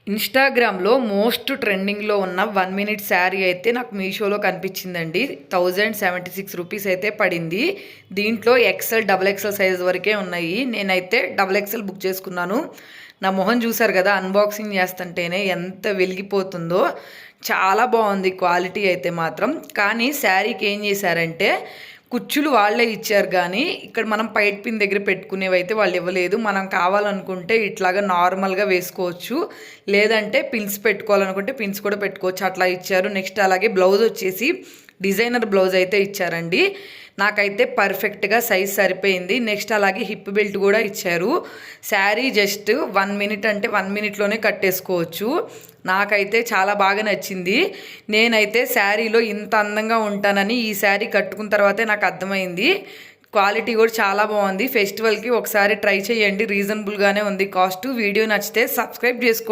ఇన్‌స్టాగ్రామ్‌లో మోస్ట్ ట్రెండింగ్‌లో ఉన్న 1 మినిట్ శారీ అయితే నాకు మీషోలో కనిపించిందండి. రూ. 1076 అయితే పడింది. దీంట్లో ఎక్సెల్, డబుల్ ఎక్సెల్ సైజ్ వరకే ఉన్నాయి. నేనైతే డబుల్ ఎక్సెల్ బుక్ చేసుకున్నాను. నా మొహం చూసారు కదా, అన్బాక్సింగ్ చేస్తుంటేనే ఎంత వెలిగిపోతుందో. చాలా బాగుంది క్వాలిటీ అయితే మాత్రం. కానీ శారీకి ఏం చేశారంటే కుచ్చులు వాళ్ళే ఇచ్చారు, కానీ ఇక్కడ మనం పైట్ పిన్ దగ్గర పెట్టుకునేవి అయితే వాళ్ళు ఇవ్వలేదు. మనం కావాలనుకుంటే ఇట్లాగా నార్మల్గా వేసుకోవచ్చు, లేదంటే పిన్స్ పెట్టుకోవాలనుకుంటే పిన్స్ కూడా పెట్టుకోవచ్చు, అట్లా ఇచ్చారు. నెక్స్ట్ అలాగే బ్లౌజ్ వచ్చేసి డిజైనర్ బ్లౌజ్ అయితే ఇచ్చారండి. నాకైతే పర్ఫెక్ట్గా సైజ్ సరిపోయింది. నెక్స్ట్ అలాగే హిప్ బెల్ట్ కూడా ఇచ్చారు. శారీ జస్ట్ 1 మినిట్ అంటే 1 మినిట్లోనే కట్టేసుకోవచ్చు. నాకైతే చాలా బాగా నచ్చింది. నేనైతే శారీలో ఇంత అందంగా ఉంటానని ఈ శారీ కట్టుకున్న తర్వాతే నాకు అర్థమైంది. క్వాలిటీ కూడా చాలా బాగుంది. ఫెస్టివల్కి ఒకసారి ట్రై చేయండి, రీజనబుల్గానే ఉంది కాస్ట్. వీడియో నచ్చితే సబ్స్క్రైబ్ చేసుకోండి.